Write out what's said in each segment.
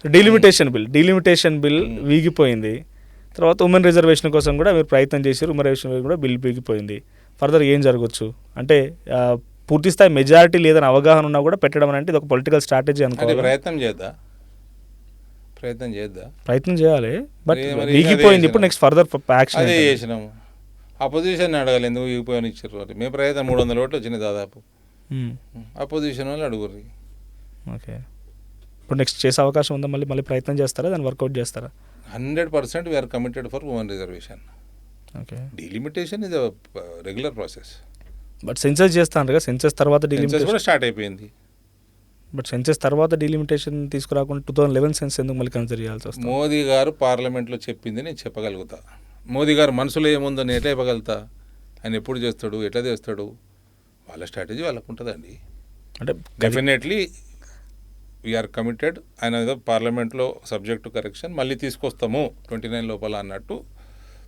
Delimitation bill వీగిపోయింది. తర్వాత women reservation కోసం కూడా మీరు ప్రయత్నం చేశారు, ఉమెన్ రిజర్వేషన్ కూడా బిల్ వీగిపోయింది. ఫర్దర్ ఏం జరగచ్చు అంటే పూర్తి స్థాయి మెజారిటీ లేదని అవగాహన ఉన్నా కూడా పెట్టడం అంటే ఇది ఒక పొలిటికల్ స్ట్రాటజీ అనుకోవాలి. ప్రయత్నం చేయాలి, బట్ వీగిపోయింది. ఇప్పుడు నెక్స్ట్ ఫర్దర్ యాక్షన్ అదే చేసినాము. అపోజిషన్ అడగాలి ఎందుకు వీగిపోయిన ఇచ్చారు అని. మేము ప్రయత్నం 300 ఓట్లు వచ్చినాయి దాదాపు. అపోజిషన్ వాళ్ళు అడుగుర్రి. ఓకే, ఇప్పుడు నెక్స్ట్ చేసే అవకాశం ఉందా? మళ్ళీ ప్రయత్నం చేస్తారా, దాన్ని వర్కౌట్ చేస్తారా? 100% we're committed for women reservation. Okay, delimitation is regular process. But census చేస్తాను కదా, సెన్సస్ తర్వాత డీలిమిటేషన్ కూడా స్టార్ట్ అయిపోయింది. బట్ సెన్సస్ తర్వాత డీలిమిటేషన్ తీసుకురాకుండా 2011 సెన్స్ ఎందుకు మళ్ళీ కన్సిడర్ చేయాల్సి వస్తుంది? మోదీ గారు పార్లమెంట్లో చెప్పింది నేను చెప్పగలుగుతా. మోదీ గారు మనసులో ఏముందో నేను ఎట్లా చెప్పగలుగుతా? ఆయన ఎప్పుడు చేస్తాడు, ఎట్లా చేస్తాడు, వాళ్ళ స్ట్రాటజీ వాళ్ళకు ఉంటుందండి. అంటే డెఫినెట్లీ వీఆర్ కమిటెడ్. ఆయన ఏదో పార్లమెంట్లో సబ్జెక్ట్ టు కరెక్షన్ మళ్ళీ తీసుకొస్తాము 29 లోపల అన్నట్టు.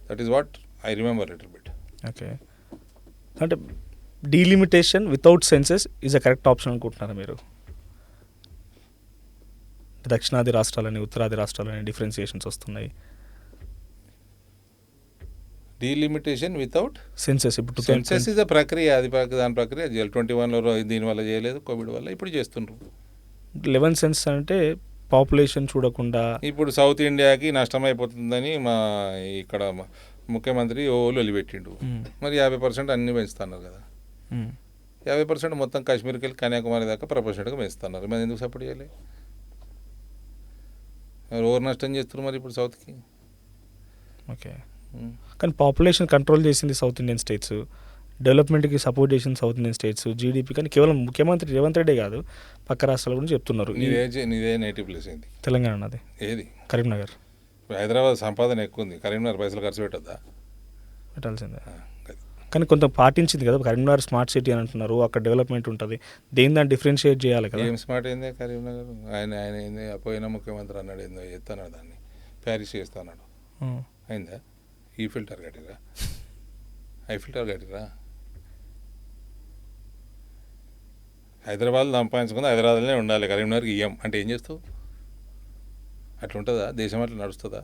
That is what I remember little bit. Okay, అంటే delimitation without census is a correct option అనుకుంటున్నారా మీరు? దక్షిణాది రాష్ట్రాలని ఉత్తరాది రాష్ట్రాలని డిఫరెన్సియేషన్స్ వస్తున్నాయి. డీలిమిటేషన్ వితౌట్ సెన్సెస్, ఇప్పుడు సెన్సెస్ ఇస్ అ ప్రక్రియ, దాని ప్రక్రియ చేయాలి. 21లో దీనివల్ల చేయలేదు, కోవిడ్ వల్ల ఇప్పుడు చేస్తుండ్రు. 11 సెన్స్ అంటే పాపులేషన్ చూడకుండా ఇప్పుడు సౌత్ ఇండియాకి నష్టం అయిపోతుందని మా ఇక్కడ ముఖ్యమంత్రి ఓలు వదిలిపెట్టిండు. మరి 50% అన్నీ పెంచుతున్నారు కదా. 50% మొత్తం కాశ్మీర్కి వెళ్ళి కన్యాకుమారి దాకా ప్రపోర్షనట్గా పెంచుతున్నారు. మరి ఎందుకు సపోర్ట్ చేయాలి? ఓవర్ నష్టం చేస్తున్నారు మరి ఇప్పుడు సౌత్కి. ఓకే, కానీ పాపులేషన్ కంట్రోల్ చేసింది సౌత్ ఇండియన్ స్టేట్స్, డెవలప్మెంట్కి సపోర్ట్ చేసింది సౌత్ ఇండియన్ స్టేట్స్, జీడిపి. కానీ కేవలం ముఖ్యమంత్రి రేవంత్ రెడ్డి కాదు, పక్క రాష్ట్రాల గురించి చెప్తున్నారు. నీదే నేటివ్ ప్లేస్ ఏంది? తెలంగాణ. నాది ఏది? కరీంనగర్. హైదరాబాద్ సంపాదన ఎక్కువ ఉంది, కరీంనగర్ పైసలు ఖర్చు పెట్టద్దా? పెట్టాల్సిందే. కానీ కొంత పాటించింది కదా, కరీంనగర్ స్మార్ట్ సిటీ అని అంటున్నారు, అక్కడ డెవలప్మెంట్ ఉంటుంది. దాన్ని డిఫరెన్షియేట్ చేయాలి కదా. ఏం స్మార్ట్ అయిందే కరీంనగర్? ఆయన ఏంది పోయిన ముఖ్యమంత్రి అన్నాడు, ఏందో ఎత్తన్నాడు, దాన్ని ప్యారిస్ చేస్తాడు. అయిందా? ఈ ఫిల్టర్ కట్టిరా, ఐ ఫిల్టర్ కట్టిరా. హైదరాబాద్ సంపాదించుకుంది హైదరాబాద్లోనే ఉండాలి, కరీంనగర్కి ఇయ్యం అంటే ఏం చేస్తావు? అట్లా ఉంటుందా దేశం? అట్లా నడుస్తుందా?